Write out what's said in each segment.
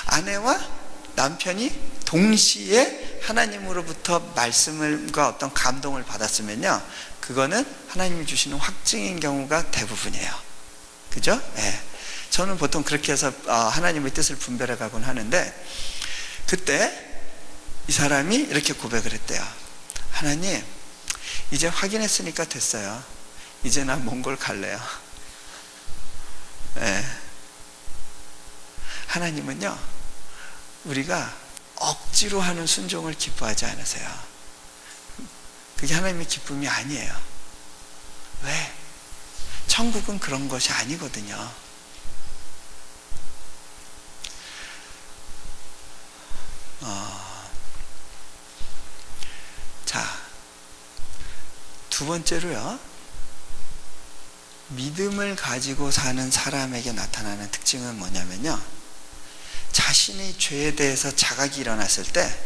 아내와 남편이 동시에 하나님으로부터 말씀과 어떤 감동을 받았으면요, 그거는 하나님이 주시는 확증인 경우가 대부분이에요. 그죠? 예. 저는 보통 그렇게 해서 하나님의 뜻을 분별해 가곤 하는데, 그때 이 사람이 이렇게 고백을 했대요. 하나님, 이제 확인했으니까 됐어요. 이제 나 몽골 갈래요. 예. 하나님은요, 우리가 억지로 하는 순종을 기뻐하지 않으세요. 그게 하나님의 기쁨이 아니에요. 왜? 천국은 그런 것이 아니거든요. 자, 두 번째로요, 믿음을 가지고 사는 사람에게 나타나는 특징은 뭐냐면요, 자신의 죄에 대해서 자각이 일어났을 때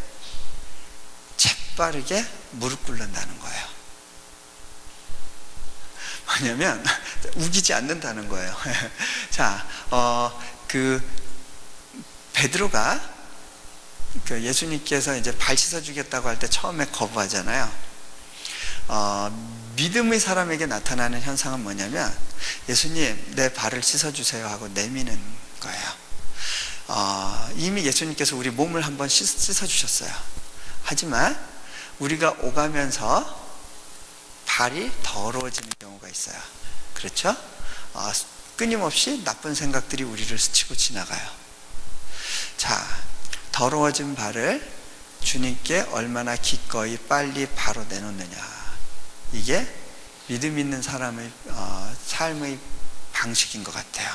재빠르게 무릎 꿇는다는 거예요. 뭐냐면 우기지 않는다는 거예요. 자, 베드로가 예수님께서 이제 발 씻어 주겠다고 할 때 처음에 거부하잖아요. 믿음의 사람에게 나타나는 현상은 뭐냐면, 예수님 내 발을 씻어 주세요 하고 내미는 거예요. 이미 예수님께서 우리 몸을 한번 씻어 주셨어요. 하지만 우리가 오가면서 발이 더러워지는 경우가 있어요. 그렇죠? 끊임없이 나쁜 생각들이 우리를 스치고 지나가요. 자, 더러워진 발을 주님께 얼마나 기꺼이 빨리 바로 내놓느냐, 이게 믿음 있는 사람의 삶의 방식인 것 같아요.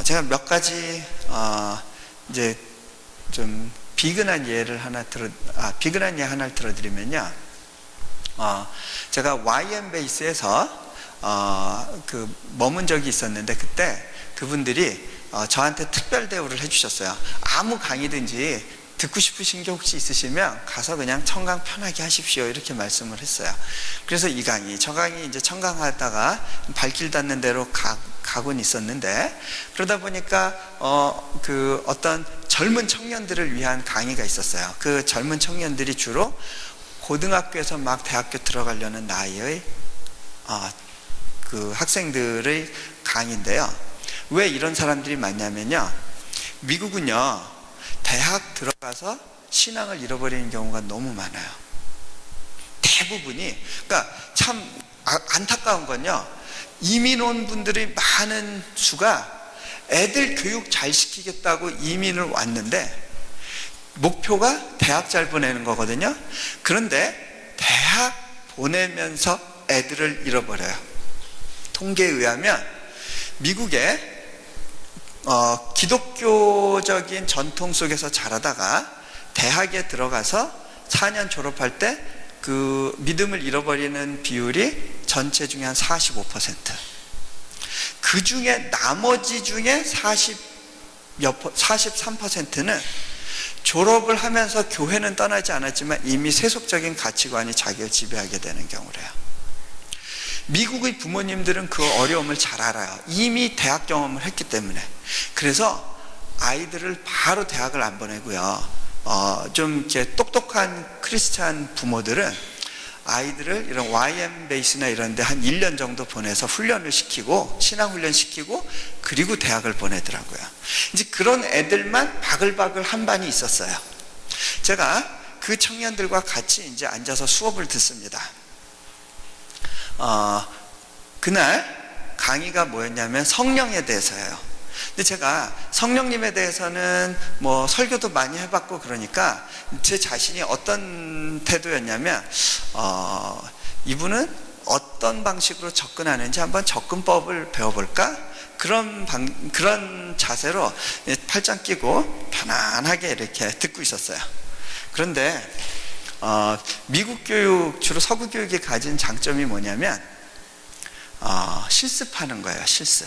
제가 몇 가지 이제 좀 비근한 예를 비근한 예 하나를 들어드리면요, 제가 YM 베이스에서 머문 적이 있었는데, 그때 그분들이 저한테 특별 대우를 해주셨어요. 아무 강의든지 듣고 싶으신 게 혹시 있으시면 가서 그냥 청강 편하게 하십시오, 이렇게 말씀을 했어요. 그래서 저 강의 이제 청강하다가 발길 닿는 대로 가곤 있었는데, 그러다 보니까 어떤 젊은 청년들을 위한 강의가 있었어요. 그 젊은 청년들이 주로 고등학교에서 막 대학교 들어가려는 나이의 그 학생들의 강의인데요. 왜 이런 사람들이 많냐면요, 미국은요, 대학 들어가서 신앙을 잃어버리는 경우가 너무 많아요. 대부분이. 그러니까 참 안타까운 건요, 이민 온 분들의 많은 수가 애들 교육 잘 시키겠다고 이민을 왔는데 목표가 대학 잘 보내는 거거든요. 그런데 대학 보내면서 애들을 잃어버려요. 통계에 의하면 미국에 기독교적인 전통 속에서 자라다가 대학에 들어가서 4년 졸업할 때 그 믿음을 잃어버리는 비율이 전체 중에 한 45%. 그 중에 나머지 중에 43%는 졸업을 하면서 교회는 떠나지 않았지만 이미 세속적인 가치관이 자기를 지배하게 되는 경우래요. 미국의 부모님들은 그 어려움을 잘 알아요. 이미 대학 경험을 했기 때문에. 그래서 아이들을 바로 대학을 안 보내고요, 좀 이렇게 똑똑한 크리스찬 부모들은 아이들을 이런 YM 베이스나 이런 데 한 1년 정도 보내서 훈련을 시키고, 신앙훈련 시키고, 그리고 대학을 보내더라고요. 이제 그런 애들만 바글바글 한 반이 있었어요. 제가 그 청년들과 같이 이제 앉아서 수업을 듣습니다. 그날 강의가 뭐였냐면 성령에 대해서예요. 근데 제가 성령님에 대해서는 뭐 설교도 많이 해봤고 그러니까 제 자신이 어떤 태도였냐면, 이분은 어떤 방식으로 접근하는지 한번 접근법을 배워볼까? 그런 자세로 팔짱 끼고 편안하게 이렇게 듣고 있었어요. 그런데 미국 교육, 주로 서구 교육이 가진 장점이 뭐냐면 실습하는 거예요. 실습.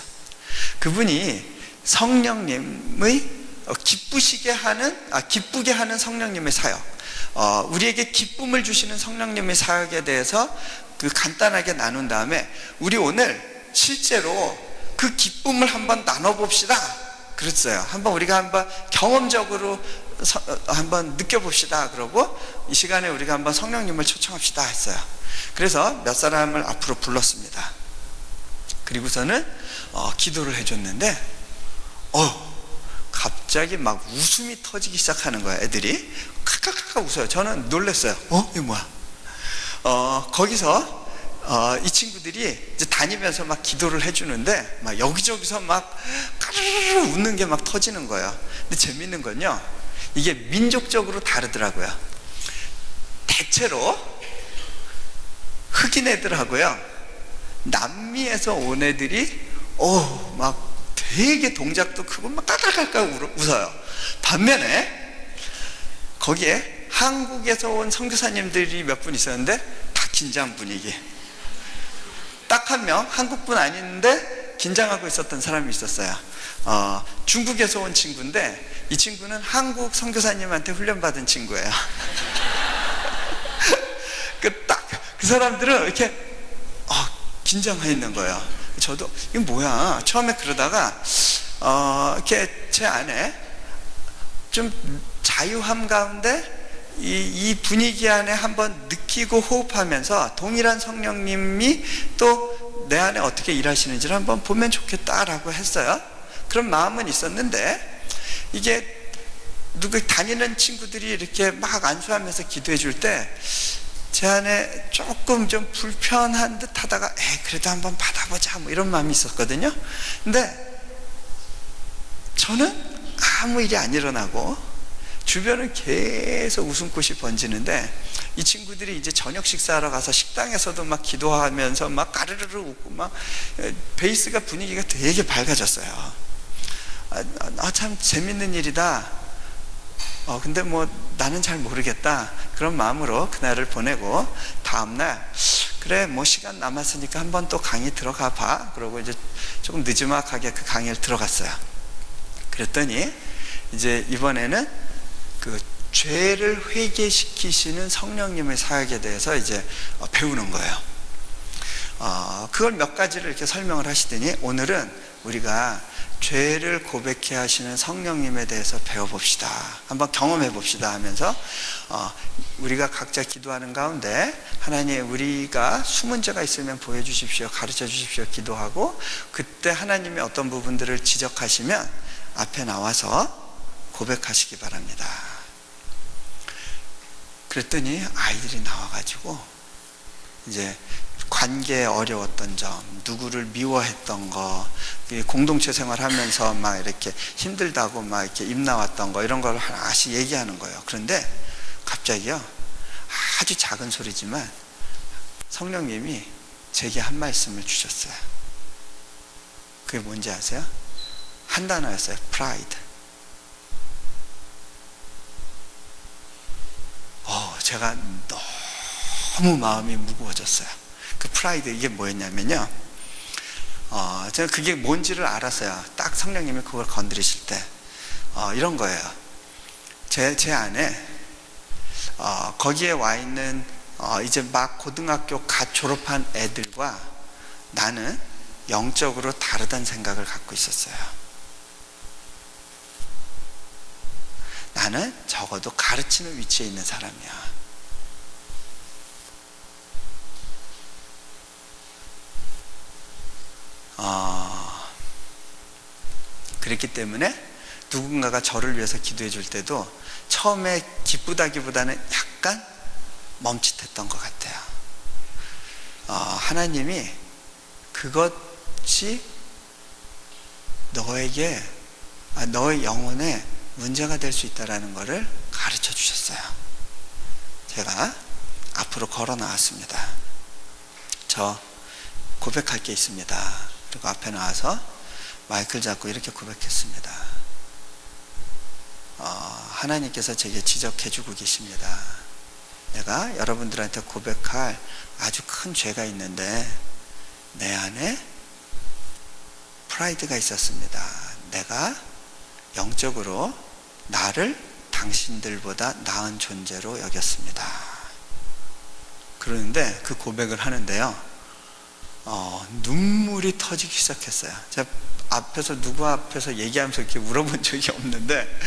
그분이 성령님의 기쁘게 하는 성령님의 사역, 우리에게 기쁨을 주시는 성령님의 사역에 대해서 간단하게 나눈 다음에, 우리 오늘 실제로 그 기쁨을 한번 나눠봅시다, 그랬어요. 우리가 한번 경험적으로 한번 느껴봅시다. 그러고 이 시간에 우리가 한번 성령님을 초청합시다 했어요. 그래서 몇 사람을 앞으로 불렀습니다. 그리고서는 기도를 해줬는데 갑자기 막 웃음이 터지기 시작하는 거야. 애들이 카카카카 웃어요. 저는 놀랐어요. 이게 뭐야? 거기서 이 친구들이 이제 다니면서 막 기도를 해주는데 막 여기저기서 막 까르르르 웃는 게 막 터지는 거예요. 근데 재밌는 건요, 이게 민족적으로 다르더라고요. 대체로 흑인 애들하고요, 남미에서 온 애들이 막 되게 동작도 크고 막 까까까까 웃어요. 반면에 거기에 한국에서 온 선교사님들이 몇 분 있었는데 다 긴장 분위기. 딱 한 명, 한국분 아닌데 긴장하고 있었던 사람이 있었어요. 중국에서 온 친구인데 이 친구는 한국 선교사님한테 훈련받은 친구예요. 그 사람들은 이렇게 긴장해 있는 거예요. 저도 이게 뭐야? 처음에 그러다가 이렇게 제 안에 좀 자유함 가운데 이 분위기 안에 한번 느끼고 호흡하면서 동일한 성령님이 또 내 안에 어떻게 일하시는지를 한번 보면 좋겠다라고 했어요. 그런 마음은 있었는데 이게 누구 다니는 친구들이 이렇게 막 안수하면서 기도해 줄 때 제 안에 조금 좀 불편한 듯 하다가 그래도 한번 받아보자 뭐 이런 마음이 있었거든요. 근데 저는 아무 일이 안 일어나고 주변은 계속 웃음꽃이 번지는데 이 친구들이 이제 저녁 식사하러 가서 식당에서도 막 기도하면서 막 까르르르 웃고 막 베이스가 분위기가 되게 밝아졌어요. 참 재밌는 일이다. 근데 뭐 나는 잘 모르겠다. 그런 마음으로 그날을 보내고 다음날 그래 뭐 시간 남았으니까 한번 또 강의 들어가 봐. 그러고 이제 조금 늦지막하게 그 강의를 들어갔어요. 그랬더니 이제 이번에는 그 죄를 회개시키시는 성령님의 사역에 대해서 이제 배우는 거예요. 그걸 몇 가지를 이렇게 설명을 하시더니 오늘은 우리가 죄를 고백해 하시는 성령님에 대해서 배워봅시다. 한번 경험해 봅시다 하면서 우리가 각자 기도하는 가운데 하나님 우리가 숨은 죄가 있으면 보여주십시오. 가르쳐 주십시오. 기도하고 그때 하나님의 어떤 부분들을 지적하시면 앞에 나와서 고백하시기 바랍니다. 그랬더니 아이들이 나와가지고 이제 관계에 어려웠던 점, 누구를 미워했던 거, 공동체 생활하면서 막 이렇게 힘들다고 막 이렇게 입 나왔던 거 이런 걸 하나씩 얘기하는 거예요. 그런데 갑자기요, 아주 작은 소리지만 성령님이 제게 한 말씀을 주셨어요. 그게 뭔지 아세요? 한 단어였어요. 프라이드. 제가 너무 마음이 무거워졌어요. 그 프라이드, 이게 뭐였냐면요, 제가 그게 뭔지를 알았어요. 딱 성령님이 그걸 건드리실 때 이런 거예요. 제 안에 거기에 와 있는 이제 막 고등학교 갓 졸업한 애들과 나는 영적으로 다르다는 생각을 갖고 있었어요. 나는 적어도 가르치는 위치에 있는 사람이야. 그랬기 때문에 누군가가 저를 위해서 기도해 줄 때도 처음에 기쁘다기보다는 약간 멈칫했던 것 같아요. 하나님이 그것이 너에게, 너의 영혼에 문제가 될 수 있다는 것을 가르쳐 주셨어요. 제가 앞으로 걸어 나왔습니다. 저 고백할 게 있습니다. 그리고 앞에 나와서 마이크를 잡고 이렇게 고백했습니다. 하나님께서 제게 지적해 주고 계십니다. 내가 여러분들한테 고백할 아주 큰 죄가 있는데 내 안에 프라이드가 있었습니다. 내가 영적으로 나를 당신들보다 나은 존재로 여겼습니다. 그러는데 그 고백을 하는데요, 눈물이 터지기 시작했어요. 제가 앞에서 누구 앞에서 얘기하면서 이렇게 울어본 적이 없는데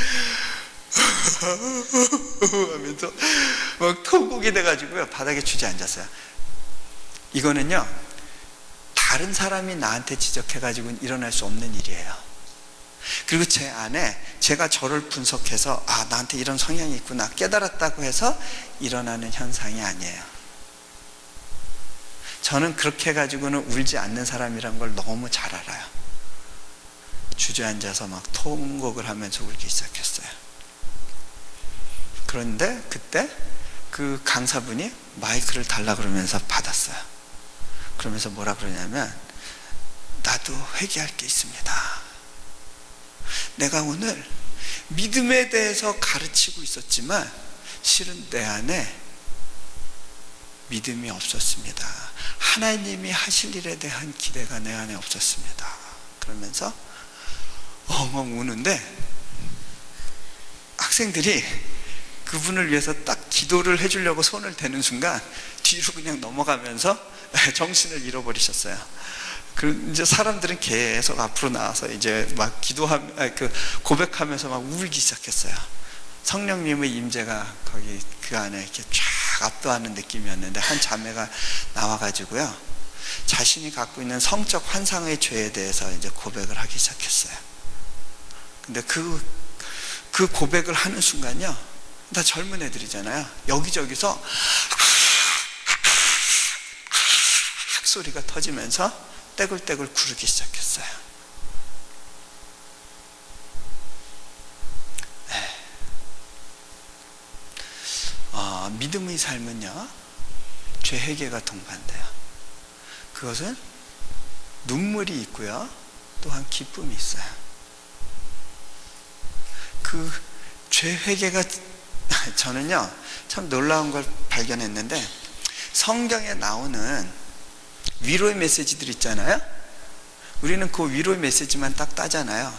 하면서 막 통곡이 돼가지고요, 바닥에 주저앉았어요. 이거는요, 다른 사람이 나한테 지적해가지고는 일어날 수 없는 일이에요. 그리고 제 안에 제가 저를 분석해서 나한테 이런 성향이 있구나 깨달았다고 해서 일어나는 현상이 아니에요. 저는 그렇게 해가지고는 울지 않는 사람이란 걸 너무 잘 알아요. 주저앉아서 막 통곡을 하면서 울기 시작했어요. 그런데 그때 그 강사분이 마이크를 달라 그러면서 받았어요. 그러면서 뭐라 그러냐면, 나도 회개할 게 있습니다. 내가 오늘 믿음에 대해서 가르치고 있었지만 실은 내 안에 믿음이 없었습니다. 하나님이 하실 일에 대한 기대가 내 안에 없었습니다. 그러면서 엉엉 우는데, 학생들이 그분을 위해서 딱 기도를 해주려고 손을 대는 순간 뒤로 그냥 넘어가면서 정신을 잃어버리셨어요. 이제 사람들은 계속 앞으로 나와서 이제 막 고백하면서 막 울기 시작했어요. 성령님의 임재가 거기 그 안에 이렇게 쫙 압도하는 느낌이었는데, 한 자매가 나와가지고요, 자신이 갖고 있는 성적 환상의 죄에 대해서 이제 고백을 하기 시작했어요. 근데 그 고백을 하는 순간요, 다 젊은 애들이잖아요. 여기저기서 소리가 터지면서 떼굴떼굴 구르기 시작했어요. 네. 믿음의 삶은요, 죄 회개가 동반돼요. 그것은 눈물이 있고요, 또한 기쁨이 있어요. 그 죄 회개가 저는요, 참 놀라운 걸 발견했는데, 성경에 나오는 위로의 메시지들 있잖아요. 우리는 그 위로의 메시지만 딱 따잖아요.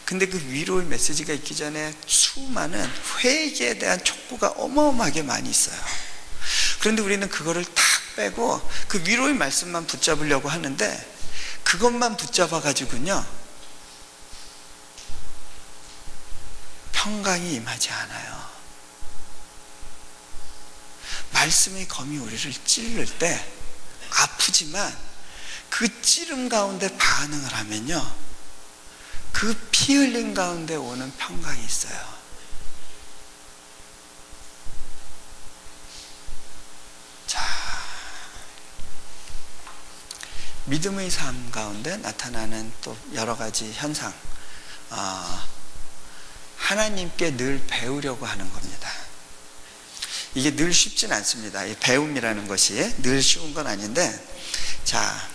근데 그 위로의 메시지가 있기 전에 수많은 회개에 대한 촉구가 어마어마하게 많이 있어요. 그런데 우리는 그거를 탁 빼고 그 위로의 말씀만 붙잡으려고 하는데, 그것만 붙잡아 가지고는요, 평강이 임하지 않아요. 말씀의 검이 우리를 찌를 때 아프지만 그 찌름 가운데 반응을 하면요, 그 피 흘림 가운데 오는 평강이 있어요. 자, 믿음의 삶 가운데 나타나는 또 여러 가지 현상, 하나님께 늘 배우려고 하는 겁니다. 이게 늘 쉽진 않습니다. 이 배움이라는 것이 늘 쉬운 건 아닌데, 자,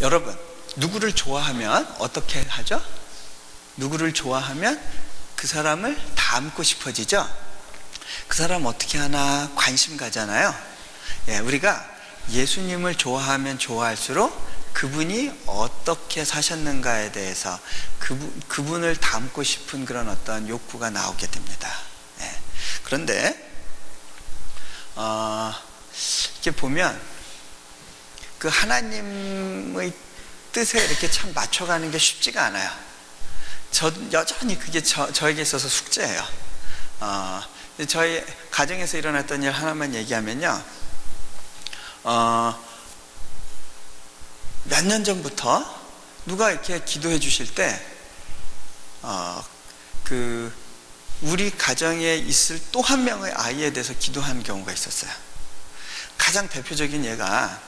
여러분, 누구를 좋아하면 어떻게 하죠? 누구를 좋아하면 그 사람을 닮고 싶어지죠? 그 사람 어떻게 하나 관심 가잖아요. 예, 우리가 예수님을 좋아하면 좋아할수록 그분이 어떻게 사셨는가에 대해서 그분을 닮고 싶은 그런 어떤 욕구가 나오게 됩니다. 예. 그런데 이렇게 보면 그 하나님의 뜻에 이렇게 참 맞춰가는 게 쉽지가 않아요. 여전히 그게 저에게 있어서 숙제예요. 저희 가정에서 일어났던 일 하나만 얘기하면요, 몇 년 전부터 누가 이렇게 기도해 주실 때, 우리 가정에 있을 또 한 명의 아이에 대해서 기도하는 경우가 있었어요. 가장 대표적인 예가,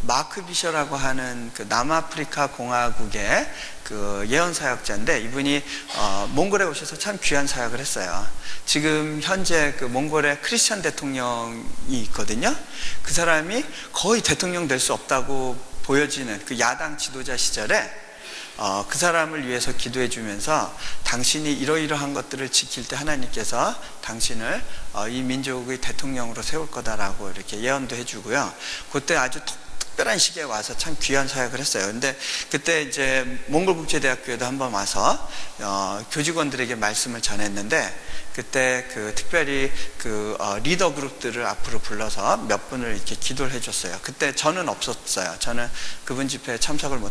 마크 비셔라고 하는 그 남아프리카 공화국의 그 예언 사역자인데, 이분이 몽골에 오셔서 참 귀한 사역을 했어요. 지금 현재 그 몽골의 크리스천 대통령이 있거든요. 그 사람이 거의 대통령 될 수 없다고 보여지는 그 야당 지도자 시절에 그 사람을 위해서 기도해 주면서, 당신이 이러이러한 것들을 지킬 때 하나님께서 당신을 이 민족의 대통령으로 세울 거다라고 이렇게 예언도 해주고요. 그때 아주 특별한 시기에 와서 참 귀한 사역을 했어요. 근데 그때 이제 몽골국제대학교에도 한번 와서 교직원들에게 말씀을 전했는데, 그때 특별히 리더 그룹들을 앞으로 불러서 몇 분을 이렇게 기도를 해줬어요. 그때 저는 없었어요. 저는 그분 집회에 참석을 못